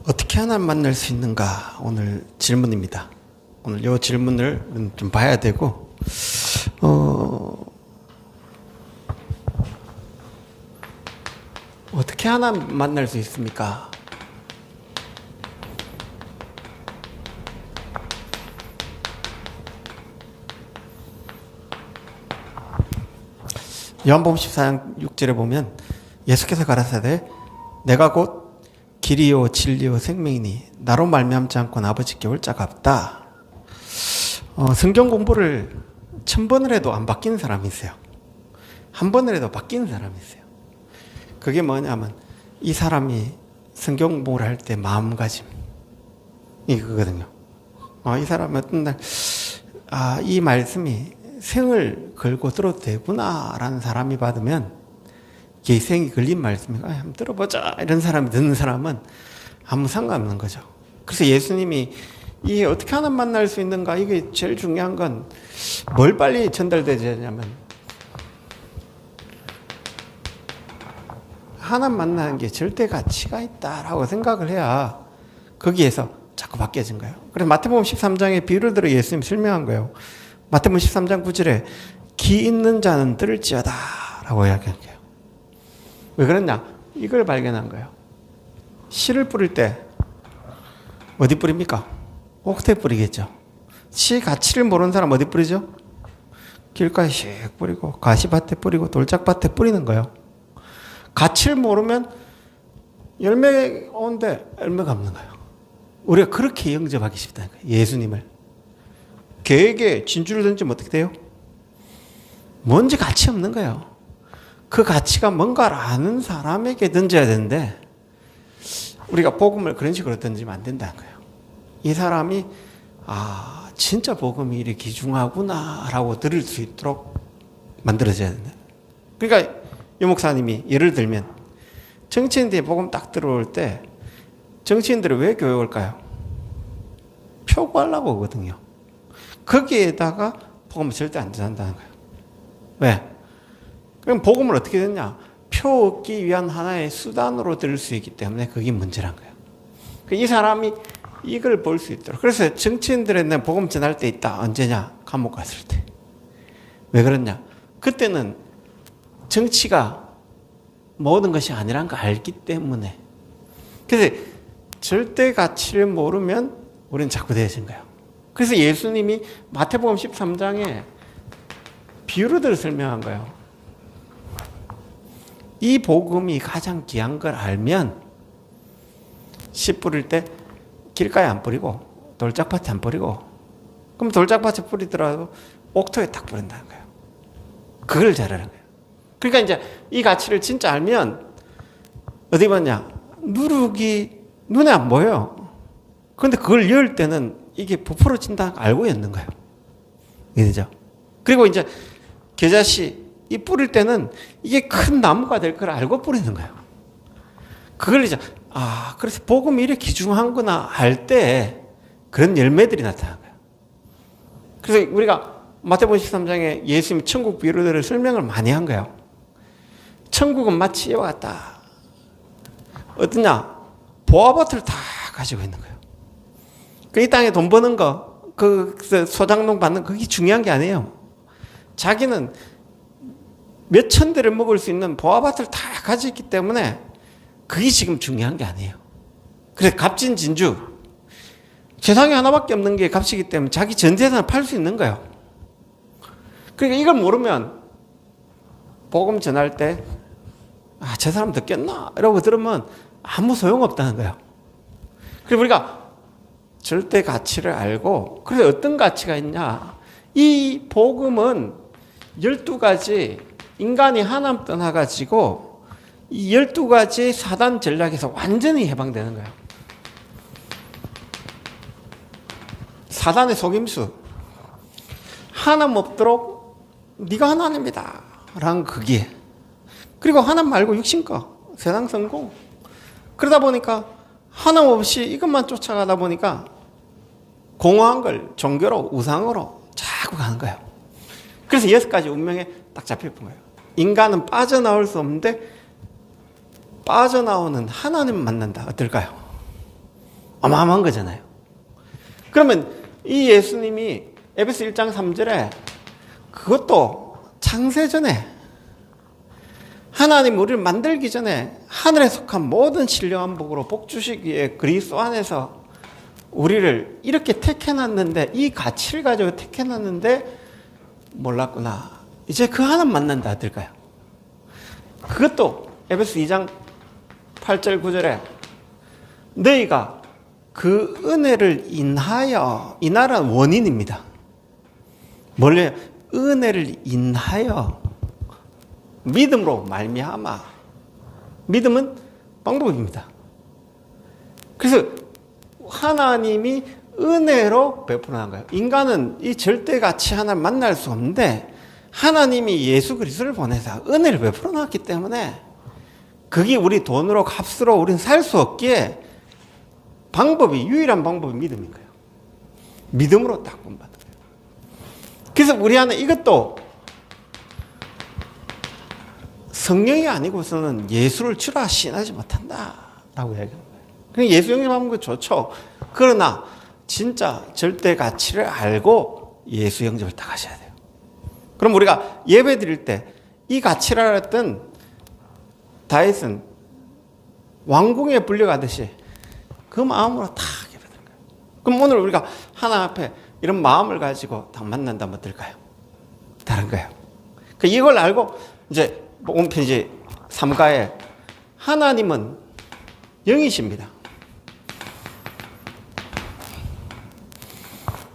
어떻게 하나님 만날 수 있는가? 오늘 질문입니다. 오늘 이 질문을 좀 봐야 되고, 어떻게 하나님 만날 수 있습니까? 요한복음 14장 6절에 보면 예수께서 가라사대 내가 곧 길이요 진리요 생명이니 나로 말미암지 않고는 아버지께 올 자가 없다. 성경 공부를 1000번을 해도 안 바뀌는 사람이 있어요. 한 번을 해도 바뀌는 사람이 있어요. 그게 뭐냐면 이 사람이 성경 공부를 할 때 마음가짐 이거거든요. 이 사람이 어떤 날 이 말씀이 생을 걸고 들어도 되구나라는 사람이 받으면 이게 생이 걸린 말씀이 한번 들어보자 이런 사람이 듣는 사람은 아무 상관없는 거죠. 그래서 예수님이 이게 어떻게 하나님 만날 수 있는가, 이게 제일 중요한 건 뭘 빨리 전달되냐면 하나님 만나는 게 절대 가치가 있다라고 생각을 해야 거기에서 자꾸 바뀌어진 거예요. 그래서 마태복음 13장에 비유를 들어 예수님이 설명한 거예요. 마태복음 13장 9절에 기 있는 자는 들을지어다 라고 이야기한 거예요. 왜 그러냐? 이걸 발견한 거예요. 씨를 뿌릴 때 어디 뿌립니까? 옥토에 뿌리겠죠. 씨 가치를 모르는 사람 어디 뿌리죠? 길가에 씩 뿌리고 가시밭에 뿌리고 돌짝밭에 뿌리는 거예요. 가치를 모르면 열매 오는데 열매가 없는 거예요. 우리가 그렇게 영접하기 쉽다는 거예요. 예수님을. 개에게 진주를 던지면 어떻게 돼요? 뭔지 가치 없는 거예요. 그 가치가 뭔가를 아는 사람에게 던져야 되는데 우리가 복음을 그런 식으로 던지면 안 된다는 거예요. 이 사람이 진짜 복음이 이렇게 귀중하구나 라고 들을 수 있도록 만들어져야 된다. 그러니까 유 목사님이 예를 들면 정치인들이 복음 딱 들어올 때 정치인들이 왜 교회 올까요? 표 구하려고 오거든요. 거기에다가 복음을 절대 안 전한다는 거예요. 왜? 그럼 복음을 어떻게 됐냐? 표 얻기 위한 하나의 수단으로 들을 수 있기 때문에 그게 문제란 거예요. 이 사람이 이걸 볼 수 있도록. 그래서 정치인들의 내 복음 전할 때 있다. 언제냐? 감옥 갔을 때. 왜 그러냐? 그때는 정치가 모든 것이 아니란 걸 알기 때문에. 그래서 절대 가치를 모르면 우리는 자꾸 되어진 거예요. 그래서 예수님이 마태복음 13장에 비유로 들어 설명한 거예요. 이 복음이 가장 귀한 걸 알면 씨 뿌릴 때 길가에 안 뿌리고 돌짝밭에 안 뿌리고 그럼 돌짝밭에 뿌리더라도 옥토에 딱 뿌린다는 거예요. 그걸 잘하는 거예요. 그러니까 이제 이 가치를 진짜 알면 어디 봤냐? 누룩이 눈에 안 보여요. 그런데 그걸 열 때는 이게 부풀어진다 알고 있는 거예요. 이해되죠? 그리고 이제 겨자씨 이 뿌릴 때는 이게 큰 나무가 될 걸 알고 뿌리는 거예요. 그걸 이제 그래서 복음이 이렇게 귀중한구나 할 때 그런 열매들이 나타나는 거예요. 그래서 우리가 마태복음 13장에 예수님이 천국 비유를 설명을 많이 한 거예요. 천국은 마치 이와 같다. 어떠냐? 보화밭을 다 가지고 있는 거예요. 이 땅에 돈 버는 거, 소장농 받는 그게 중요한 게 아니에요. 자기는 몇천 대를 먹을 수 있는 보화밭을 다 가지고 있기 때문에 그게 지금 중요한 게 아니에요. 그래서 값진 진주. 세상에 하나밖에 없는 게 값이기 때문에 자기 전 재산을 팔 수 있는 거예요. 그러니까 이걸 모르면 복음 전할 때 저 사람 듣겠나? 이러고 들으면 아무 소용없다는 거예요. 그래서 우리가 절대 가치를 알고 그래서 어떤 가치가 있냐? 이 복음은 12가지 인간이 하나님 떠나가지고 이 12가지 사단 전략에서 완전히 해방되는 거예요. 사단의 속임수. 하나님 없도록 네가 하나님이다 라는 그게. 그리고 하나님 말고 육신과 세상 성공. 그러다 보니까 하나님 없이 이것만 쫓아가다 보니까 공허한 걸 종교로 우상으로 자꾸 가는 거예요. 그래서 6가지 운명에 딱 잡혀본 거예요. 인간은 빠져나올 수 없는데 빠져나오는 하나님 만난다. 어떨까요? 어마어마한 거잖아요. 그러면 이 예수님이 에베소 1장 3절에 그것도 창세전에 하나님 우리를 만들기 전에 하늘에 속한 모든 신령한 복으로 복 주시기 위해 그리스도 안에서 우리를 이렇게 택해놨는데, 이 가치를 가지고 택해놨는데 몰랐구나. 이제 그 하나님 만난다 어떨까요? 그것도 에베소 2장 8절 9절에 너희가 그 은혜를 인하여, 인하라는 원인입니다. 원래 은혜를 인하여 믿음으로 말미암아. 믿음은 방법입니다. 그래서 하나님이 은혜로 베풀어난 거예요. 인간은 이 절대 가치 하나를 만날 수 없는데 하나님이 예수 그리스도를 보내서 은혜를 베풀어 놨기 때문에 그게 우리 돈으로 값으로 우리는 살 수 없기에 방법이, 유일한 방법이 믿음인 거예요. 믿음으로 딱 구원받는 거예요. 그래서 우리 안에 이것도 성령이 아니고서는 예수를 주라 신하지 못한다라고 얘기하는 거예요. 그냥 예수 영접하는 거 좋죠. 그러나 진짜 절대 가치를 알고 예수 영접을 딱 하셔야 돼요. 그럼 우리가 예배 드릴 때 이 가치를 알았던 다윗은 왕궁에 불려가듯이 그 마음으로 딱 예배 드린 거예요. 그럼 오늘 우리가 하나님 앞에 이런 마음을 가지고 딱 만난다면 어떨까요? 다른 거예요. 이걸 알고 이제 온 편지 3가에 하나님은 영이십니다.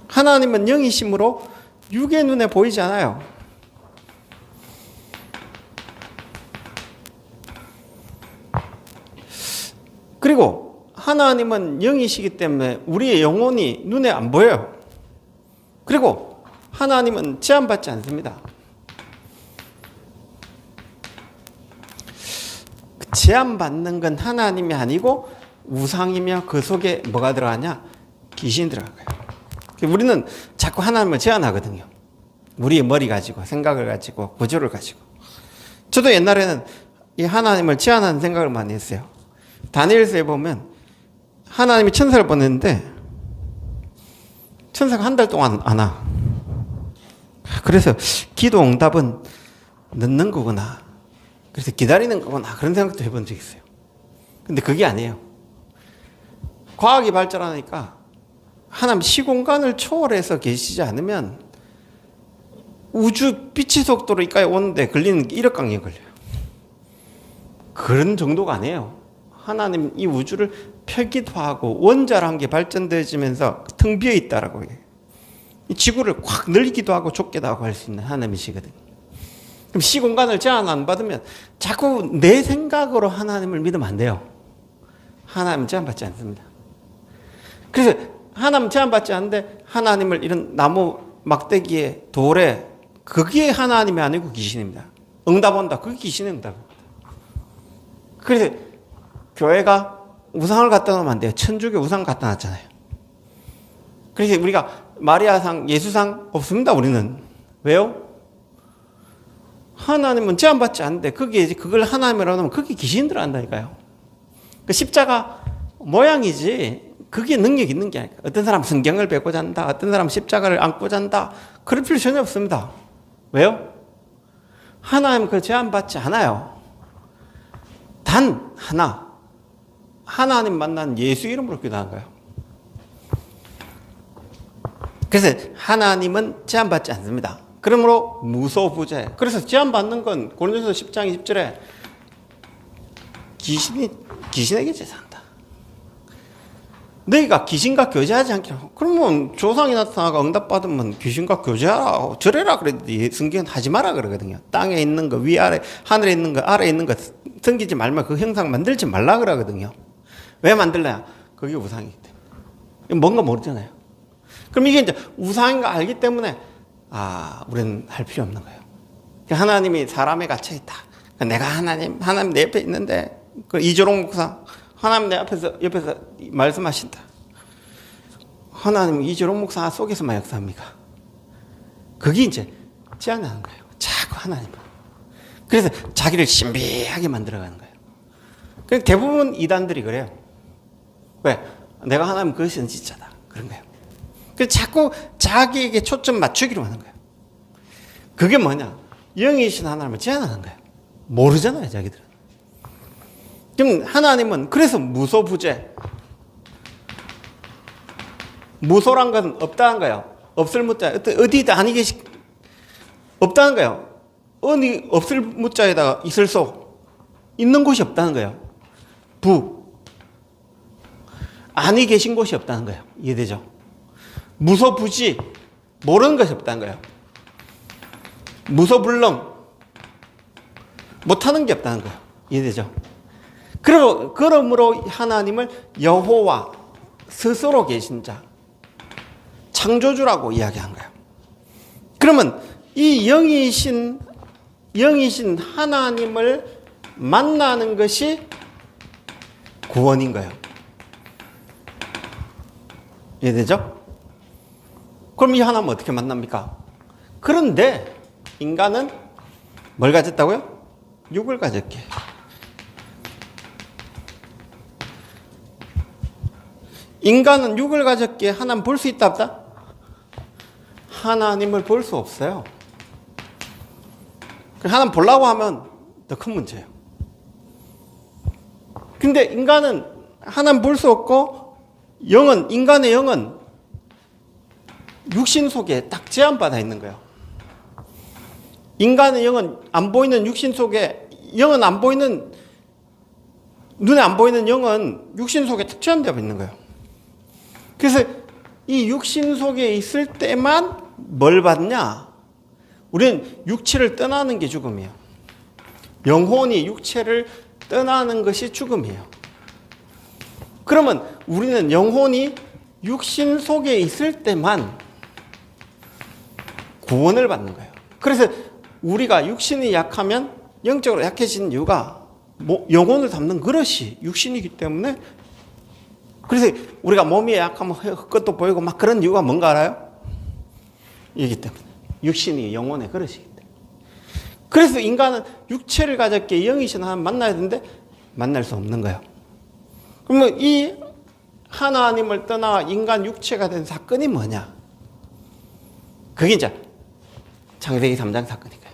하나님은 영이심으로 육의 눈에 보이지 않아요. 그리고 하나님은 영이시기 때문에 우리의 영혼이 눈에 안 보여요. 그리고 하나님은 제한받지 않습니다. 제한받는 건 하나님이 아니고 우상이며 그 속에 뭐가 들어가냐? 귀신이 들어가요. 우리는 자꾸 하나님을 제한하거든요. 우리의 머리 가지고, 생각을 가지고, 구조를 가지고. 저도 옛날에는 이 하나님을 제한하는 생각을 많이 했어요. 다니엘서에 보면 하나님이 천사를 보냈는데 천사가 한 달 동안 안 와. 그래서 기도 응답은 늦는 거구나. 그래서 기다리는 거구나. 그런 생각도 해본 적이 있어요. 근데 그게 아니에요. 과학이 발전하니까 하나님 시공간을 초월해서 계시지 않으면 우주 빛의 속도로 이까지 오는데 걸리는 게 1억 강령 걸려요. 그런 정도가 아니에요. 하나님 이 우주를 펴기도 하고 원자라는 게 발전되어지면서 텅 비어 있다라고 해요. 이 지구를 확 늘리기도 하고 좁기도 하고 할 수 있는 하나님이시거든요. 그럼 시공간을 제한 안 받으면 자꾸 내 생각으로 하나님을 믿으면 안 돼요. 하나님 제한받지 않습니다. 그래서 하나님 제한받지 않는데 하나님을 이런 나무 막대기에 돌에 그게 하나님이 아니고 귀신입니다. 응답 온다. 그게 귀신의 응답입니다. 그래서 교회가 우상을 갖다 놓으면 안 돼요. 천주교 우상 갖다 놨잖아요. 그래서 우리가 마리아상, 예수상 없습니다. 우리는. 왜요? 하나님은 제한받지 않는데 거기에 그걸 하나님이라고 하면 그게 귀신 들어간다니까요. 그 십자가 모양이지 그게 능력 있는 게 아니에요. 어떤 사람 성경을 베고 잔다. 어떤 사람 십자가를 안고 잔다. 그럴 필요 전혀 없습니다. 왜요? 하나님 그 제한받지 않아요. 단 하나. 하나님 만난 예수 이름으로 기도하는 거예요. 그래서 하나님은 제한받지 않습니다. 그러므로 무소부재. 그래서 제한받는 건 고린도서 10장 20절에 귀신에게 제사한다. 너희가 귀신과 교제하지 않기로. 그러면 조상이 나타나가 응답받으면 귀신과 교제하라. 저래라 그랬는데 성경은 하지 마라 그러거든요. 땅에 있는 거, 위아래, 하늘에 있는 거, 아래에 있는 거 섬기지 말면 그 형상 만들지 말라 그러거든요. 왜 만들래요? 그게 우상이기 때문에. 뭔가 모르잖아요. 그럼 이게 이제 우상인 거 알기 때문에 우리는 할 필요 없는 거예요. 하나님이 사람에 갇혀 있다. 내가 하나님 내 옆에 있는데 이조롱 목사 하나님 내 옆에서 말씀하신다. 하나님은 이조롱 목사 속에서만 역사합니까? 그게 이제 제안하는 거예요. 자꾸 하나님. 그래서 자기를 신비하게 만들어가는 거예요. 대부분 이단들이 그래요. 왜? 내가 하나님 그 선지자다. 그런 거예요. 그래서 자꾸 자기에게 초점 맞추기로 하는 거예요. 그게 뭐냐? 영이신 하나님을 제한하는 거예요. 모르잖아요, 자기들은. 그럼 하나님은 그래서 무소부재. 무소란 건 없다는 거예요. 없을 무자. 어디다 아니 계시 없다는 거예요. 어디 없을 무자에다가 있을 소. 있는 곳이 없다는 거예요. 아니 계신 곳이 없다는 거예요. 이해되죠? 무소부지. 모르는 것이 없다는 거예요. 무소불능. 못하는 게 없다는 거예요. 이해되죠? 그러므로 하나님을 여호와 스스로 계신 자, 창조주라고 이야기한 거예요. 그러면 이 영이신 하나님을 만나는 것이 구원인 거예요. 이해되죠? 그럼 이 하나님은 어떻게 만납니까? 그런데 인간은 뭘 가졌다고요? 육을 가졌게. 인간은 육을 가졌기에 하나님 볼 수 있다 없다? 하나님을 볼 수 없어요. 하나님 보려고 하면 더 큰 문제예요. 근데 인간은 하나님 볼 수 없고 인간의 영은 육신 속에 딱 제한받아 있는 거예요. 인간의 영은 안 보이는 육신 속에 눈에 안 보이는 영은 육신 속에 딱 제한되어 있는 거예요. 그래서 이 육신 속에 있을 때만 뭘 받냐? 우리는 육체를 떠나는 게 죽음이에요. 영혼이 육체를 떠나는 것이 죽음이에요. 그러면 우리는 영혼이 육신 속에 있을 때만 구원을 받는 거예요. 그래서 우리가 육신이 약하면 영적으로 약해진 이유가 영혼을 담는 그릇이 육신이기 때문에, 그래서 우리가 몸이 약하면 헛것도 보이고 막 그런 이유가 뭔가 알아요? 이기 때문에 육신이 영혼의 그릇이기 때문에. 그래서 인간은 육체를 가졌기에 영이신 하나님 만나야 되는데 만날 수 없는 거예요. 그러면 이 하나님을 떠나 인간 육체가 된 사건이 뭐냐? 그게 이제 창세기 3장 사건이니까요.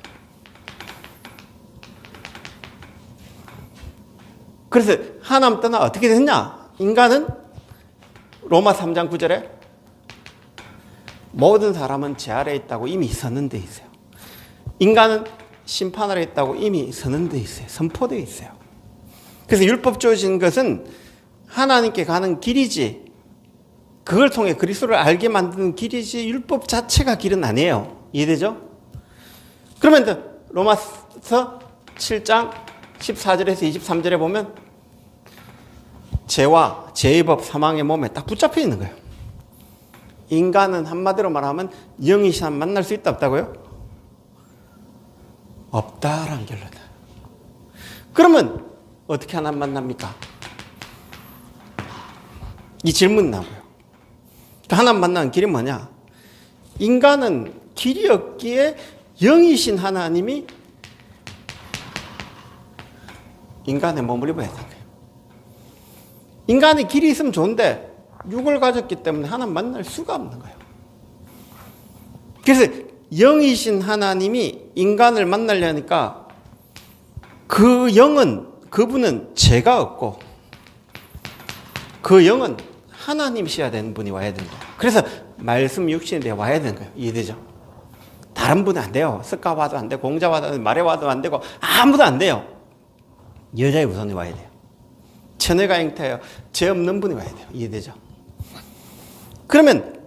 그래서 하나님 떠나 어떻게 됐냐? 인간은 로마 3장 9절에 모든 사람은 죄 아래에 있다고 이미 선언되어 있어요. 인간은 심판 아래에 있다고 이미 선언되어 있어요. 선포되어 있어요. 그래서 율법 주어진 것은 하나님께 가는 길이지, 그걸 통해 그리스도를 알게 만드는 길이지 율법 자체가 길은 아니에요. 이해되죠? 그러면 로마서 7장 14절에서 23절에 보면 죄와 죄의 법 사망의 몸에 딱 붙잡혀 있는 거예요. 인간은 한마디로 말하면 영이신 하나님 만날 수 있다 없다고요? 없다라는 결론이에요. 그러면 어떻게 하나님 만납니까? 이 질문이 나오고요. 하나님 만나는 길이 뭐냐? 인간은 길이 없기에 영이신 하나님이 인간의 몸을 입어야 되는 거예요. 인간의 길이 있으면 좋은데 육을 가졌기 때문에 하나님 만날 수가 없는 거예요. 그래서 영이신 하나님이 인간을 만나려니까 그분은 죄가 없고 그 영은 하나님이셔야 되는 분이 와야 되는 거예요. 그래서 말씀 육신에 와야 되는 거예요. 이해되죠? 다른 분은 안 돼요. 석가 와도 안 되고 공자 와도 안 되고 말에 와도 안 되고 아무도 안 돼요. 여자의 우선이 와야 돼요. 처녀가 잉태하여 죄 없는 분이 와야 돼요. 이해되죠? 그러면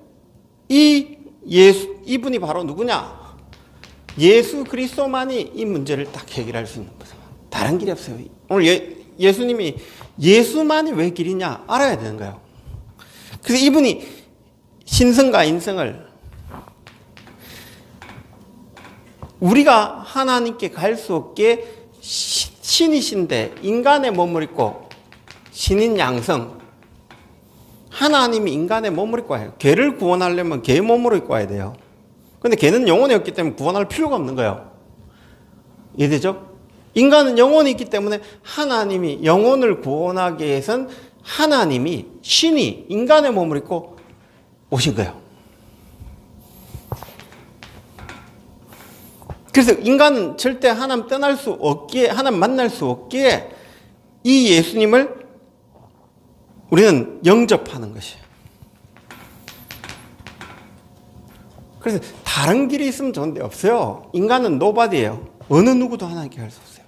이분이 바로 누구냐? 예수 그리스도만이 이 문제를 딱 해결할 수 있는 거죠. 다른 길이 없어요. 오늘 예수님이 예수만이 왜 길이냐 알아야 되는 거예요. 그래서 이분이 신성과 인성을 우리가 하나님께 갈 수 없게 신이신데 인간의 몸을 입고 신인 양성, 하나님이 인간의 몸을 입고 와요. 개를 구원하려면 개의 몸으로 입고 와야 돼요. 그런데 개는 영혼이 없기 때문에 구원할 필요가 없는 거예요. 이해되죠? 인간은 영혼이 있기 때문에 하나님이 영혼을 구원하기 위해서는 하나님이, 신이 인간의 몸을 입고 오신 거예요. 그래서 인간은 절대 하나님 떠날 수 없기에, 하나님 만날 수 없기에 이 예수님을 우리는 영접하는 것이에요. 그래서 다른 길이 있으면 좋은데 없어요. 인간은 노바디예요. 어느 누구도 하나님께 갈 수 없어요.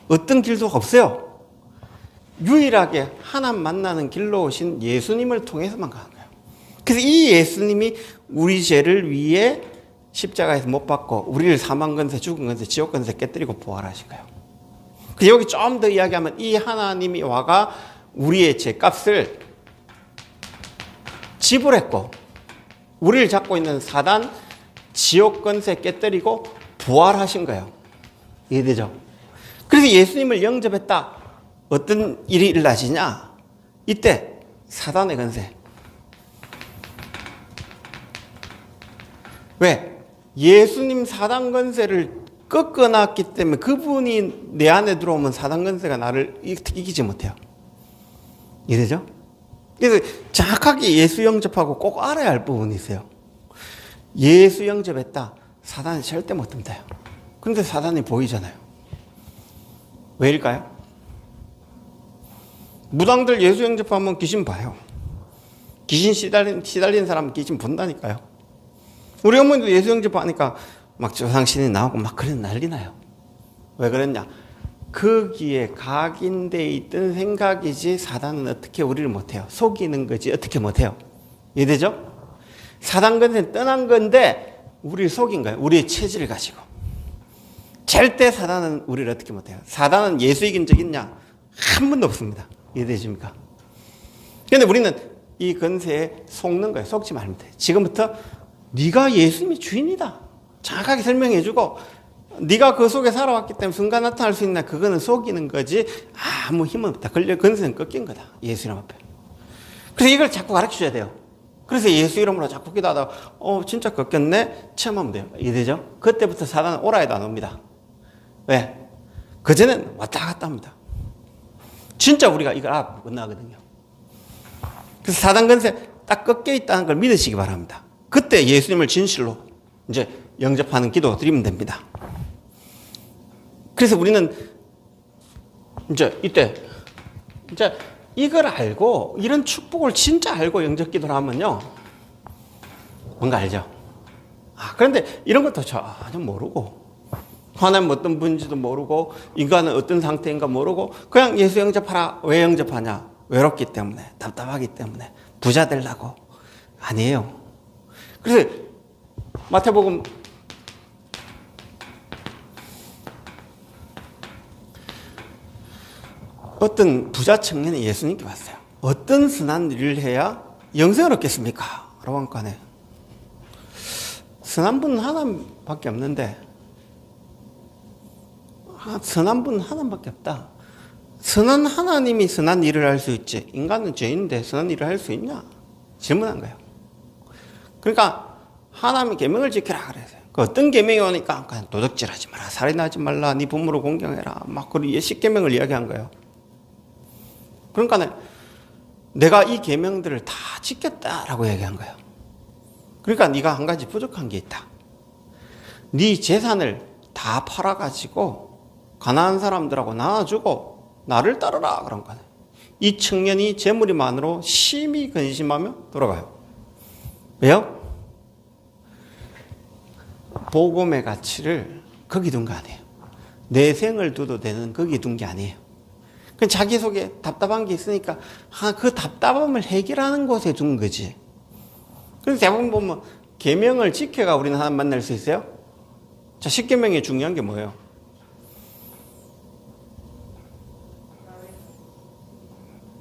어떤 길도 없어요. 유일하게 하나님 만나는 길로 오신 예수님을 통해서만 가는 거예요. 그래서 이 예수님이 우리 죄를 위해 십자가에서 못 박고 우리를 사망 건세, 죽은 건세, 지옥 건세 깨뜨리고 부활하신 거예요. 그 여기 좀 더 이야기하면 이 하나님이 와가 우리의 죄값을 지불했고 우리를 잡고 있는 사단, 지옥 건세 깨뜨리고 부활하신 거예요. 이해되죠? 그래서 예수님을 영접했다. 어떤 일이 일어나지냐? 이때 사단의 건세. 왜? 예수님 사단 건세를 꺾어놨기 때문에 그분이 내 안에 들어오면 사단 건세가 나를 이기지 못해요. 이해되죠? 그래서 정확하게 예수 영접하고 꼭 알아야 할 부분이 있어요. 예수 영접했다. 사단이 절대 못 듭니다. 그런데 사단이 보이잖아요. 왜일까요? 무당들 예수 영접하면 귀신 봐요. 귀신 시달린 사람은 귀신 본다니까요. 우리 어머니도 예수 영접하니까 막 조상신이 나오고 막 그런 난리 나요. 왜 그랬냐? 거기에 각인되어 있던 생각이지 사단은 어떻게 우리를 못해요. 속이는 거지 어떻게 못해요. 이해되죠? 사단 건세는 떠난 건데 우리를 속인 거예요. 우리의 체질을 가지고. 절대 사단은 우리를 어떻게 못해요. 사단은 예수 이긴 적 있냐? 한 번도 없습니다. 이해되십니까? 그런데 우리는 이 건세에 속는 거예요. 속지 말면 돼. 지금부터 네가 예수님이 주인이다. 정확하게 설명해주고 네가 그 속에 살아왔기 때문에 순간 나타날 수 있나? 그거는 속이는 거지 아무 힘은 없다. 건세는 꺾인 거다. 예수 이름 앞에. 그래서 이걸 자꾸 가르쳐줘야 돼요. 그래서 예수 이름으로 자꾸 기도하다가 진짜 꺾였네? 체험하면 돼요. 이해되죠? 그때부터 사단은 오라해도 안 옵니다. 왜? 그전엔 왔다 갔다 합니다. 진짜 우리가 이걸 알아보고 끝나거든요. 그래서 사단 건세 딱 꺾여 있다는 걸 믿으시기 바랍니다. 그때 예수님을 진실로 이제 영접하는 기도 드리면 됩니다. 그래서 우리는 이제 이때 이제 이걸 알고 이런 축복을 진짜 알고 영접 기도를 하면요. 뭔가 알죠? 그런데 이런 것도 전혀 모르고 하나님 어떤 분인지도 모르고 인간은 어떤 상태인가 모르고 그냥 예수 영접하라. 왜 영접하냐? 외롭기 때문에, 답답하기 때문에, 부자 되려고. 아니에요. 그래서 마태복음 어떤 부자 청년이 예수님께 왔어요. 어떤 선한 일을 해야 영생을 얻겠습니까? 라고 하니까 선한 분은 하나님밖에 없는데 선한 분은 하나님밖에 없다. 선한 하나님이 선한 일을 할 수 있지 인간은 죄인인데 선한 일을 할 수 있냐? 질문한 거예요. 그러니까 하나님의 계명을 지켜라 그래서 그 어떤 계명이 오니까 그냥 도둑질하지 마라, 살인하지 말라, 네 부모를 공경해라 막 그런 예식 계명을 이야기한 거예요. 그러니까 내가 이 계명들을 다 지켰다라고 얘기한 거예요. 그러니까 네가 한 가지 부족한 게 있다. 네 재산을 다 팔아가지고 가난한 사람들하고 나눠주고 나를 따르라 그런 거네. 이 청년이 재물이 많으로 심히 근심하며 돌아가요. 왜요? 복음의 가치를 거기 둔 거 아니에요. 내 생을 둬도 되는 거기 둔 게 아니에요. 그 자기 속에 답답한 게 있으니까 그 답답함을 해결하는 곳에 둔 거지. 그래서 대부분 보면 계명을 지켜가 우리는 하나님 만날 수 있어요. 자, 10계명이 중요한 게 뭐예요?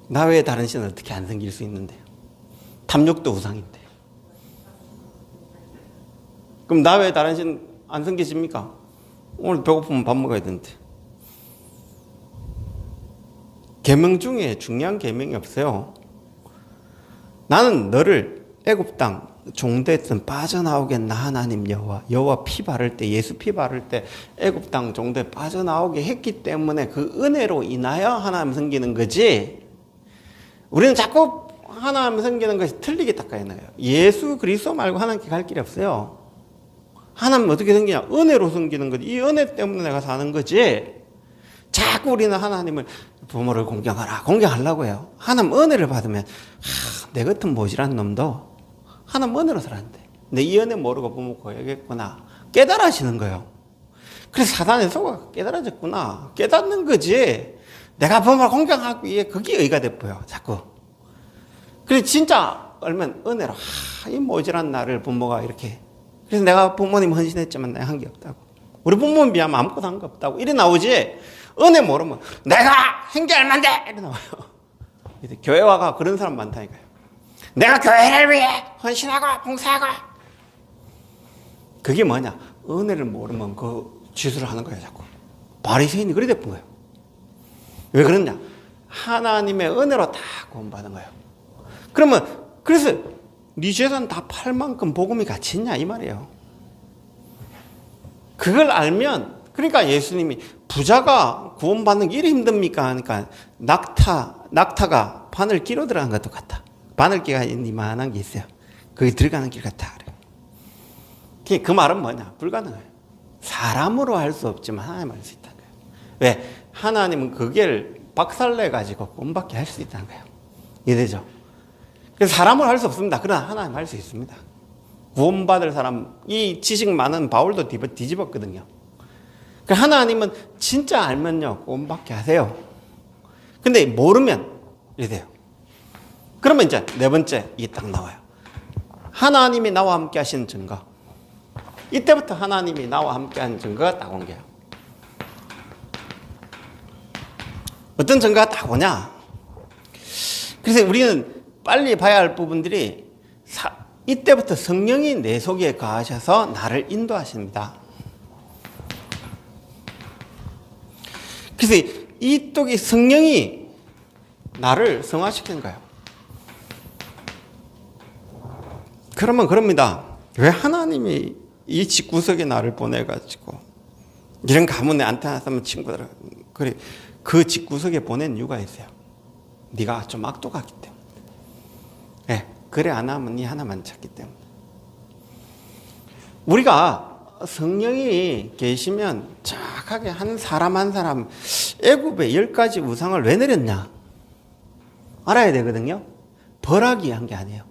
나 외에 다른 신은 어떻게 안 섬길 수 있는데? 탐욕도 우상인데. 그럼 나 외에 다른 신 안 섬기십니까? 오늘 배고프면 밥 먹어야 되는데. 계명 중에 중요한 계명이 없어요. 나는 너를 애굽 땅 종되었던 빠져나오겠나 하나님 여호와 피 바를 때 예수 피 바를 때 애굽 땅 종대 빠져나오게 했기 때문에 그 은혜로 인하여 하나님 섬기는 거지. 우리는 자꾸 하나님 섬기는 것이 틀리게 닦아내요. 예수 그리스도 말고 하나님께 갈 길이 없어요. 하나님 어떻게 섬기냐? 은혜로 섬기는 거지. 이 은혜 때문에 내가 사는 거지. 자꾸 우리는 하나님을 부모를 공경하려고 해요. 하나님 은혜를 받으면 내 같은 모질한 놈도 하나님 은혜로 살았는데 내 이 은혜 모르고 부모 고야겠구나 깨달아지는 거예요. 그래서 사단의 속아 깨달아졌구나 깨닫는 거지. 내가 부모를 공경하기 위해 그게 의가 돼버려 자꾸. 그래서 진짜 얼마나 은혜로 이 모질한 나를 부모가 이렇게. 그래서 내가 부모님 헌신했지만 내가 한 게 없다고. 우리 부모님 비하면 아무것도 한 게 없다고 이래 나오지. 은혜 모르면 내가 한 게 얼만데 이래 나와요. 교회 와가 그런 사람 많다니까요. 내가 교회를 위해 헌신하고 봉사하고. 그게 뭐냐? 은혜를 모르면 그 지수를 하는 거예요 자꾸. 바리새인이 그래 됐던 거예요. 왜 그러냐? 하나님의 은혜로 다 구원받은 거예요. 그러면 그래서 네 재산 다 팔 만큼 복음이 가치 있냐 이 말이에요. 그걸 알면 그러니까 예수님이 부자가 구원받는 게 이리 힘듭니까? 하니까 낙타가 바늘기로 들어간 것도 같다. 바늘기가 이만한 게 있어요. 거기 들어가는 길 같다. 그 말은 뭐냐? 불가능해요. 사람으로 할 수 없지만 하나님 할 수 있다는 거예요. 왜? 하나님은 그걸 박살내가지고 구원받게 할 수 있다는 거예요. 이해되죠? 그래서 사람으로 할 수 없습니다. 그러나 하나님 할 수 있습니다. 구원받을 사람, 이 지식 많은 바울도 뒤집었거든요. 하나님은 진짜 알면요, 구원받게 하세요. 근데 모르면 이래 돼요. 그러면 이제 네 번째, 이게 딱 나와요. 하나님이 나와 함께 하시는 증거. 이때부터 하나님이 나와 함께 하는 증거가 딱 온 거예요. 어떤 증거가 딱 오냐? 그래서 우리는 빨리 봐야 할 부분들이 이때부터 성령이 내 속에 거하셔서 나를 인도하십니다. 그래서 이쪽이 성령이 나를 성화시키는 거예요. 그러면 그럽니다. 왜 하나님이 이 집구석에 나를 보내가지고 이런 가문에 안타났으면 친구들 그래 그 집구석에 보낸 이유가 있어요. 네가 좀 악독하기 때문에. 네, 그래 안 하면 네 하나만 찾기 때문에. 우리가 성령이 계시면 정확하게 한 사람 한 사람 애굽에 10가지 우상을 왜 내렸냐 알아야 되거든요. 벌하기 한 게 아니에요.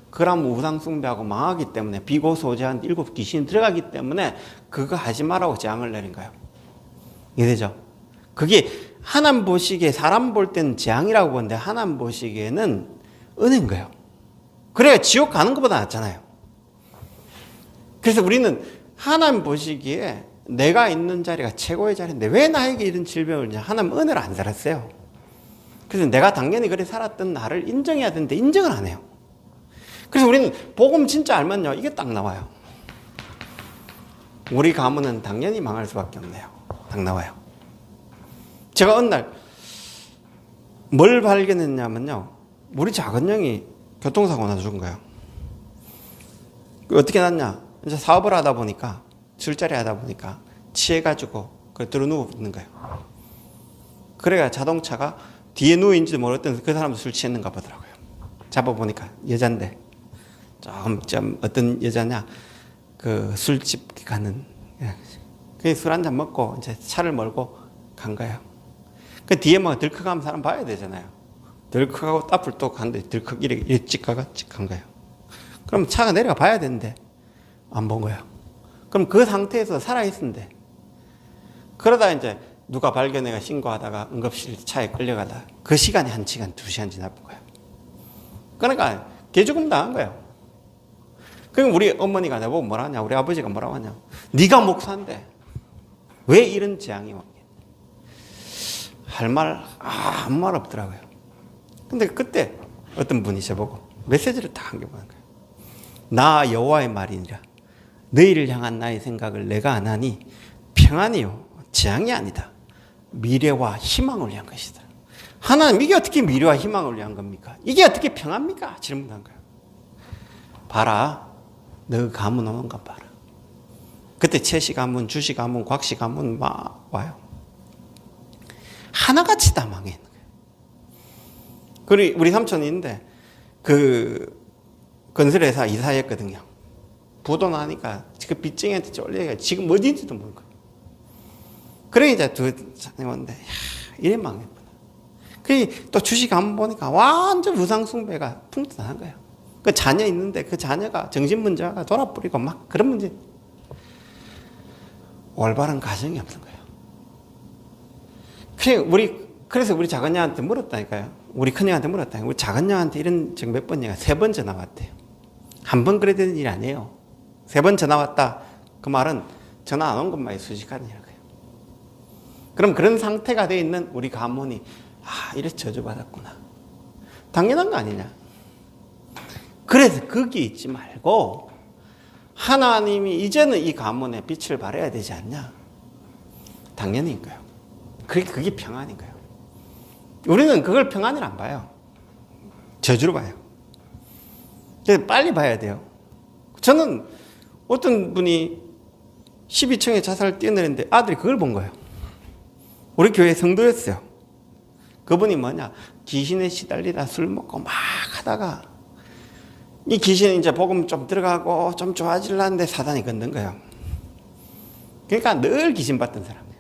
그럼 우상 숭배하고 망하기 때문에 비고소재한 7 귀신이 들어가기 때문에 그거 하지 말라고 재앙을 내린 거예요. 이해되죠? 그게 하나님 보시기에 사람 볼 때는 재앙이라고 보는데 하나님 보시기에는 은혜인 거예요. 그래야 지옥 가는 것보다 낫잖아요. 그래서 우리는 하나님 보시기에 내가 있는 자리가 최고의 자리인데 왜 나에게 이런 질병을 냐 하나님 은혜를 안 살았어요. 그래서 내가 당연히 그래 살았던 나를 인정해야 되는데 인정을 안 해요. 그래서 우리는 복음 진짜 알면요 이게 딱 나와요. 우리 가문은 당연히 망할 수밖에 없네요. 딱 나와요. 제가 어느 날 뭘 발견했냐면요 우리 작은 형이 교통사고 나서 죽은 거예요. 어떻게 났냐? 이제 사업을 하다 보니까 술자리 하다 보니까 취해가지고 들어 누워 있는 거예요. 그래가 자동차가 뒤에 누워 있는지도 모르겠던 그 사람도 술 취했는가 보더라고요. 잡아보니까 여잔데 좀 어떤 여자냐 그 술집 가는 그 술 한잔 먹고 이제 차를 몰고 간 거예요. 그 뒤에 뭐 들컥하면 사람 봐야 되잖아요. 들컥하고 따풀 또 간데 들컥 이렇게 찍가가 찍한 거예요. 그럼 차가 내려가 봐야 되는데 안 본 거예요. 그럼 그 상태에서 살아있는데 그러다 이제 누가 발견해가 신고하다가 응급실 차에 끌려가다 그 시간이 1시간 2시간 지나본 거예요. 그러니까 개죽음 당한 거예요. 그럼 우리 어머니가 나보고 뭐라 하냐 우리 아버지가 뭐라고 하냐 네가 목사인데 왜 이런 재앙이 왔냐 할 말 아무 말 없더라고요. 근데 그때 어떤 분이 저보고 메시지를 딱 남겨보는 거예요. 나 여호와의 말이니라 너희를 향한 나의 생각을 내가 안 하니 평안이요 재앙이 아니다 미래와 희망을 위한 것이다. 하나님 이게 어떻게 미래와 희망을 위한 겁니까? 이게 어떻게 평안입니까? 질문한 거예요. 봐라 너 가문 오는 거 봐라. 그때 최씨 가문 주씨 가문 곽씨 가문 막 와요. 하나같이 다 망해 있는 거예요. 그리고 우리 삼촌인데 그 건설회사 이사했거든요. 부도 나니까 그 빚쟁이한테 쫄려가 지금 어딘지도 모르고. 그래 이제 두 사람이 왔는데 이래 망했구나. 또 주식 한번 보니까 완전 우상숭배가 풍부한 거예요. 그 자녀 있는데 그 자녀가 정신문제가 돌아버리고 막 그런 문제. 올바른 가정이 없는 거예요. 그래서 우리 작은녀한테 물었다니까요. 우리 큰녀한테 물었다니까요. 우리 작은녀한테 이런 적 몇 번이냐. 3번 전화 왔대요. 한 번 그래야 되는 일이 아니에요. 3번 전화 왔다. 그 말은 전화 안 온 것만이 수식하는 거예요. 그럼 그런 상태가 돼 있는 우리 가문이 이래 저주받았구나. 당연한 거 아니냐. 그래서 거기 있지 말고 하나님이 이제는 이 가문에 빛을 발해야 되지 않냐. 당연인 거예요. 그게 평안인 거예요. 우리는 그걸 평안이라 안 봐요. 저주로 봐요. 그래서 빨리 봐야 돼요. 저는 어떤 분이 12층에 자살을 뛰어내렸는데 아들이 그걸 본 거예요. 우리 교회 성도였어요. 그분이 뭐냐, 귀신에 시달리다 술 먹고 막 하다가 이 귀신이 이제 복음 좀 들어가고 좀 좋아지려는데 사단이 건든 거예요. 그러니까 늘 귀신 받던 사람이에요.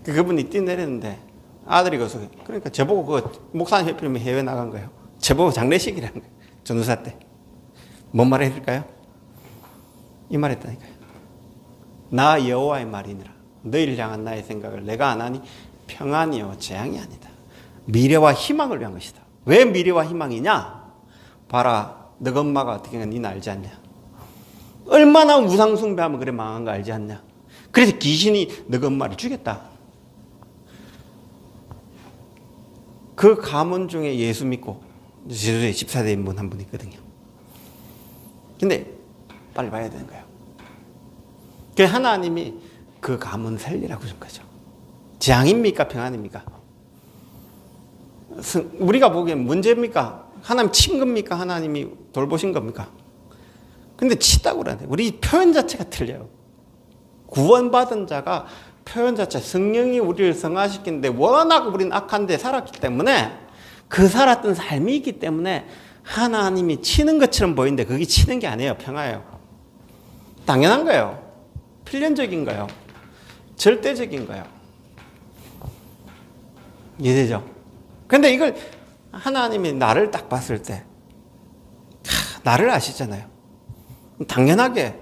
그분이 뛰어내렸는데 아들이 거기서 그러니까 저보고 그 목사님 회피면 해외 나간 거예요. 저보고 장례식이라는 거예요. 전우사 때. 뭔 말 해줄까요? 이 말 했다니까요. 나 여호와의 말이니라. 너희를 향한 나의 생각을 내가 안 하니 평안이요 재앙이 아니다. 미래와 희망을 위한 것이다. 왜 미래와 희망이냐? 봐라, 너 엄마가 어떻게 니는 알지 않냐? 얼마나 우상숭배하면 그래 망한 거 알지 않냐? 그래서 귀신이 너 엄마를 죽였다. 그 가문 중에 예수 믿고 제주도에 14대인 분 한 분 있거든요. 근데 빨리 봐야 되는 거예요. 그래서 하나님이 그 가문 살리라고 준 거죠. 재앙입니까? 평안입니까? 우리가 보기엔 문제입니까? 하나님 친 겁니까? 하나님이 돌보신 겁니까? 근데 치다고 그러는데 우리 표현 자체가 틀려요. 구원받은 자가 표현 자체, 성령이 우리를 성화시키는데 워낙 우리는 악한데 살았기 때문에 그 살았던 삶이 있기 때문에 하나님이 치는 것처럼 보이는데 그게 치는 게 아니에요. 평화예요. 당연한 거예요. 필연적인 거예요. 절대적인 거예요. 이해되죠? 근데 이걸 하나님이 나를 딱 봤을 때 나를 아시잖아요. 당연하게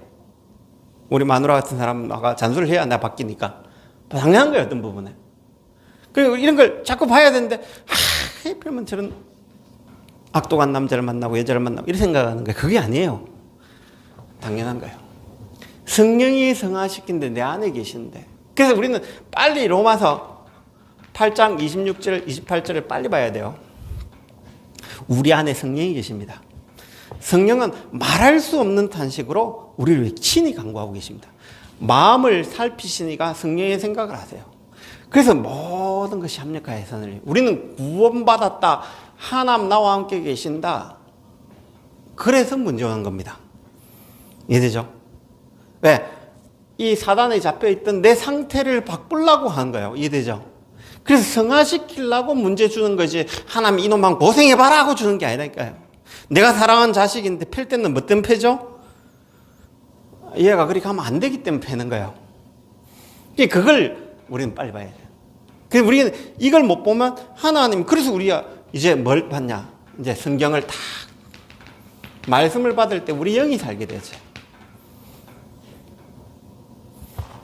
우리 마누라 같은 사람 나가 잔소리를 해야 나 바뀌니까 당연한 거예요. 어떤 부분에. 그리고 이런 걸 자꾸 봐야 되는데 그러면 저런 악독한 남자를 만나고 여자를 만나고 이렇게 생각하는 거예요. 그게 아니에요. 당연한 거예요. 성령이 성화시킨데 내 안에 계신데. 그래서 우리는 빨리 로마서 8장 26절 28절을 빨리 봐야 돼요. 우리 안에 성령이 계십니다. 성령은 말할 수 없는 탄식으로 우리를 친히 간구하고 계십니다. 마음을 살피시니까 성령의 생각을 하세요. 그래서 모든 것이 합력하여 선을. 우리는 구원받았다. 하나님 나와 함께 계신다. 그래서 문제 오는 겁니다. 이해되죠? 왜? 이 사단에 잡혀있던 내 상태를 바꾸려고 하는 거예요. 이해되죠? 그래서 성화시키려고 문제 주는 거지. 하나님 이놈만 고생해봐라 하고 주는 게 아니라니까요. 내가 사랑하는 자식인데 팰 때는 뭐 때문에 패죠? 얘가 그렇게 하면 안 되기 때문에 패는 거예요. 그걸 우리는 빨리 봐야 돼요. 그래서 우리는 이걸 못 보면 하나님, 그래서 우리가 이제 뭘 받냐? 이제 성경을 다 말씀을 받을 때 우리 영이 살게 되죠.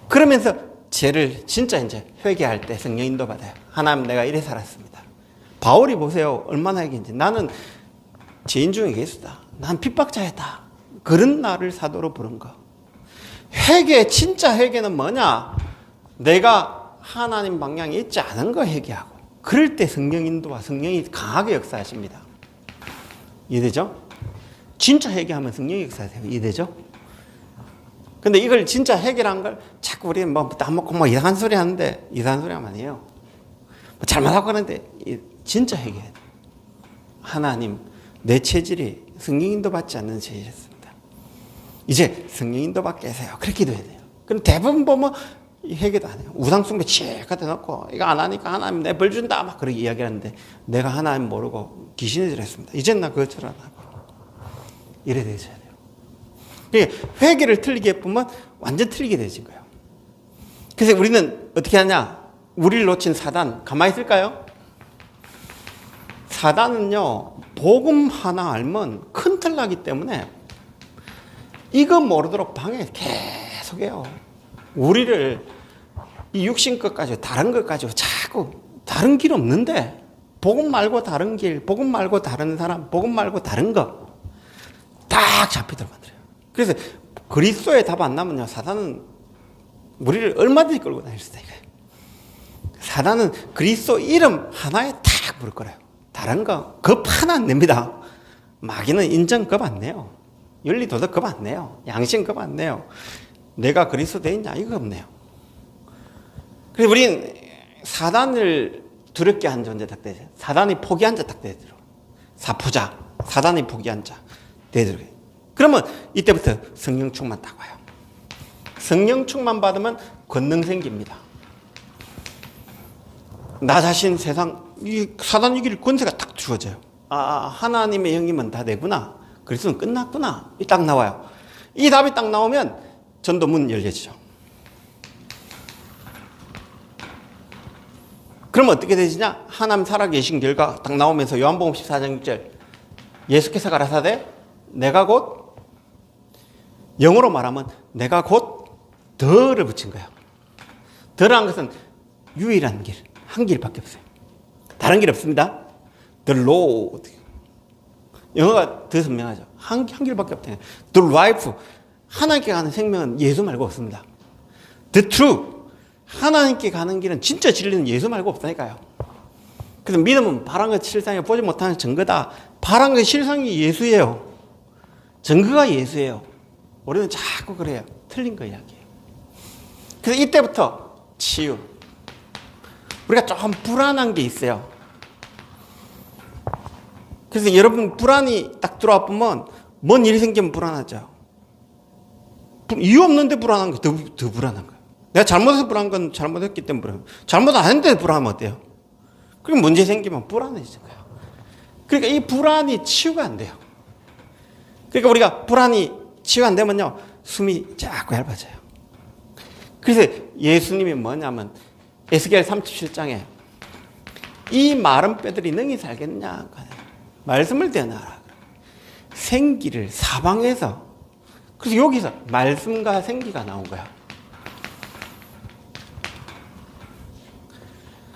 그러면서 죄를 진짜 이제 회개할 때 성령 인도 받아요. 하나님 내가 이래 살았습니다. 바울이 보세요. 얼마나 얘기인지. 나는 죄인 중에 예수다. 난 핍박자였다. 그런 나를 사도로 부른 거. 회개, 진짜 회개는 뭐냐? 내가 하나님 방향에 있지 않은 거 회개하고. 그럴 때 성령 인도와 성령이 강하게 역사하십니다. 이해되죠? 진짜 회개하면 성령이 역사하세요. 이해되죠? 근데 이걸 진짜 해결한 걸 자꾸 우리는 뭐 따먹고 뭐 이상한 소리 하는데 이상한 소리 하면 아니에요. 뭐 잘못하고 그러는데 진짜 해결해야 돼. 하나님, 내 체질이 성령 인도 받지 않는 체질이었습니다. 이제 성령 인도 받게 해서요. 그렇게 기도해야 돼요. 그럼 대부분 보면 이 회개도 안 해요. 우상숭배 치 갖다 놓고 이거 안 하니까 하나님 내 벌 준다 막 그렇게 이야기하는데 내가 하나님 모르고 귀신의 질 했습니다. 이젠 나 그것처럼 안 하고 이래 되셔야 돼요. 그러니까 회개를 틀리게 보면 완전 틀리게 되진 거예요. 그래서 우리는 어떻게 하냐? 우리를 놓친 사단 가만히 있을까요? 사단은요 복음 하나 알면 큰 틀 나기 때문에 이거 모르도록 방해 계속해요. 우리를 이 육신 것 가지고 다른 것 가지고 자꾸 다른 길 없는데 복음 말고 다른 길, 복음 말고 다른 사람, 복음 말고 다른 거 딱 잡히도록 만들어요. 그래서 그리스도의 답 안 나면요 사단은 우리를 얼마든지 끌고 다닐 수 있어요. 사단은 그리스도 이름 하나에 탁 물을 거래요. 다른 거 겁 하나 안 냅니다. 마귀는 인정 겁 안 내요. 윤리 도덕 겁 안 내요. 양심 겁 안 내요. 내가 그리스도 돼 있냐 이거 없네요. 그래서 우린 사단을 두렵게 한 존재 딱 되죠. 사단이 포기한 자 딱 되죠. 사포자, 사단이 포기한 자 되죠. 그러면 이때부터 성령 충만 딱 와요. 성령 충만 받으면 권능 생깁니다. 나 자신 세상 이 사단 이길 권세가 딱 주어져요. 하나님의 영이면 다 되구나. 그리스도는 끝났구나. 이 딱 나와요. 이 답이 딱 나오면 전도 문 열려지죠. 그러면 어떻게 되시냐? 하나님 살아계신 결과 딱 나오면서 요한복음 14장 6절 예수께서 가라사대 내가 곧 영어로 말하면 내가 곧 더를 붙인 거예요. 더라는 것은 유일한 길, 한 길밖에 없어요. 다른 길 없습니다. The Lord. 영어가 더 선명하죠. 한 길밖에 없대요. The life. 하나님께 가는 생명은 예수 말고 없습니다. The truth. 하나님께 가는 길은 진짜 진리는 예수 말고 없다니까요. 그래서 믿음은 바람과 실상에 보지 못하는 증거다. 바람과 실상이 예수예요. 증거가 예수예요. 우리는 자꾸 그래요. 틀린 거 이야기예요. 그래서 이때부터 치유. 우리가 좀 불안한 게 있어요. 그래서 여러분 불안이 딱 들어와 보면 뭔 일이 생기면 불안하죠. 이유 없는데 불안한 게 더 불안한 거예요. 내가 잘못해서 불안한 건 잘못했기 때문에 불안해요. 잘못 안 했는데 불안하면 어때요? 그럼 문제 생기면 불안해지는 거예요. 그러니까 이 불안이 치유가 안 돼요. 그러니까 우리가 불안이 치유가 안 되면요 숨이 자꾸 얇아져요. 그래서 예수님이 뭐냐면 에스겔 37장에 이 마른 뼈들이 능히 살겠냐 말씀을 대어나라. 생기를 사방에서. 그래서 여기서 말씀과 생기가 나온 거야.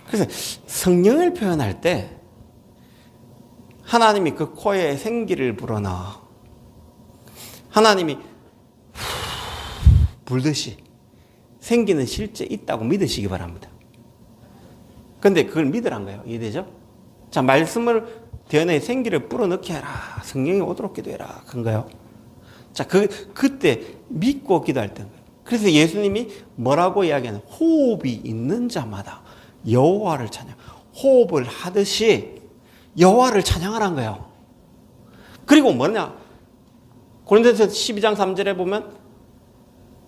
그래서 성령을 표현할 때 하나님이 그 코에 생기를 불어넣어. 하나님이 불듯이 생기는 실제 있다고 믿으시기 바랍니다. 그런데 그걸 믿으란 거예요. 이해되죠? 자, 말씀을 대언에 생기를 불어넣게 하라. 성령이 오도록 기도해라. 그런가요? 자, 그때 믿고 기도할 때인 거예요. 그래서 예수님이 뭐라고 이야기하는 호흡이 있는 자마다 여호와를 찬양. 호흡을 하듯이 여호와를 찬양하라는 거예요. 그리고 뭐냐? 고린도서 12장 3절에 보면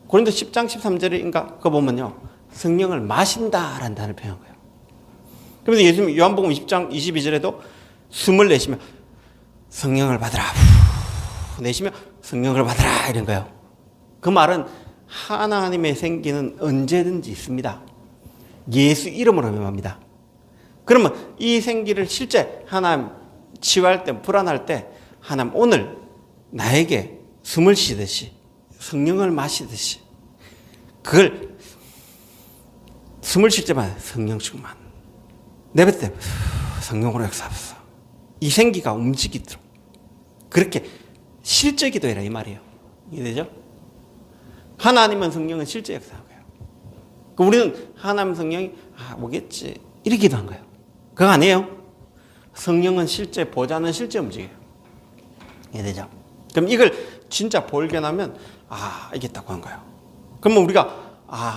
고린도 10장 13절인가 그거 보면요. 성령을 마신다라는 단어를 표현한 거예요. 그래서 예수님 요한복음 20장 22절에도 숨을 내쉬며 성령을 받으라. 후 내쉬며 성령을 받으라 이런 거예요. 그 말은 하나님의 생기는 언제든지 있습니다. 예수 이름으로 명합니다. 그러면 이 생기를 실제 하나님 치유할 때 불안할 때 하나님 오늘 나에게 숨을 쉬듯이 성령을 마시듯이 그걸 숨을 쉴 때마다 성령 충만 내뱉을 때 성령으로 역사하소서. 이 생기가 움직이도록 그렇게 실제 기도해라 이 말이에요. 이해되죠? 하나님은 성령은 실제 역사한 거예요. 우리는 하나님 성령이 오겠지 이렇게 기도한 거예요. 그거 아니에요. 성령은 실제 보좌는 실제 움직여요. 이해되죠? 그럼 이걸 진짜 발견하면 이겠다고 한 거예요. 그러면 우리가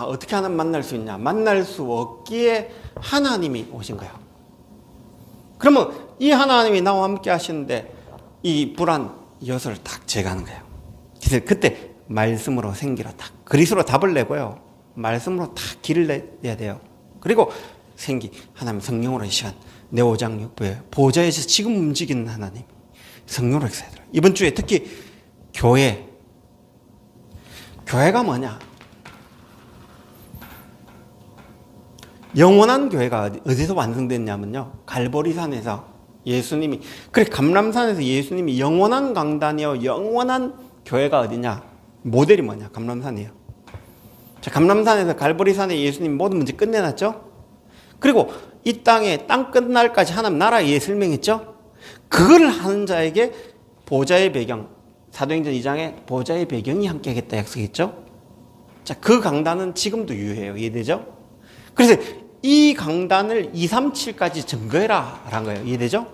어떻게 하나님 만날 수 있냐? 만날 수 없기에 하나님이 오신 거예요. 그러면 이 하나님이 나와 함께 하시는데 이 불안 요소를 딱 제거하는 거예요. 그래서 그때 말씀으로 생기로 딱 그리스도로 답을 내고요. 말씀으로 다 길을 내야 돼요. 그리고 생기, 하나님 성령으로 이 시간 내 5장 6부에 보좌에서 지금 움직이는 하나님 성령으로 역사해야 돼요. 이번 주에 특히 교회가 뭐냐? 영원한 교회가 어디서 완성됐냐면요, 갈보리산에서 예수님이, 그래 감람산에서 예수님이 영원한 강단이요 영원한 교회가 어디냐? 모델이 뭐냐? 감람산이에요. 자, 감람산에서 갈보리산에 예수님 모든 문제 끝내놨죠? 그리고 이 땅에 땅 끝날까지 하나님 나라에 설명했죠? 그걸 하는 자에게 보좌의 배경, 사도행전 2장에 보좌의 배경이 함께 하겠다 약속했죠? 자, 그 강단은 지금도 유효해요. 이해되죠? 그래서 이 강단을 237까지 증거해라 라는 거예요. 이해되죠?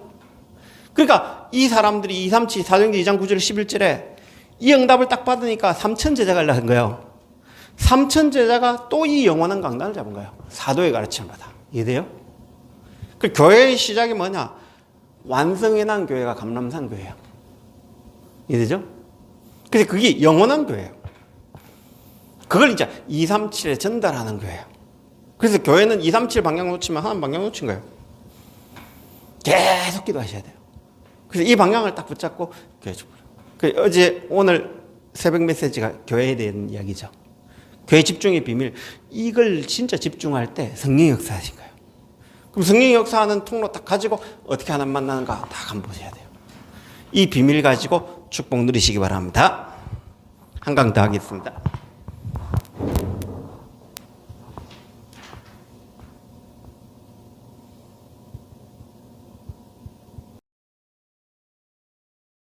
그러니까 이 사람들이 237, 사도행전 2장 9절 11절에 이 응답을 딱 받으니까 3천 제자가 나온 거예요. 3천 제자가 또 이 영원한 강단을 잡은 거예요. 사도의 가르침을 받아. 이해돼요? 그 교회의 시작이 뭐냐? 완성해 난 교회가 감람산 교회예요. 이해되죠? 그래서 그게 영원한 교회예요. 그걸 이제 237에 전달하는 교회예요. 그래서 교회는 237 방향 놓치면 하나님 방향 놓친 거예요. 계속 기도하셔야 돼요. 그래서 이 방향을 딱 붙잡고 교회 주보라. 어제 오늘 새벽 메시지가 교회에 대한 이야기죠. 교회 집중의 비밀. 이걸 진짜 집중할 때 성령이 역사하신 거예요. 그럼 성령이 역사하는 통로 딱 가지고 어떻게 하나님 만나는가 다 한번 보셔야 돼요. 이 비밀 가지고 축복 누리시기 바랍니다. 한강 더 하겠습니다.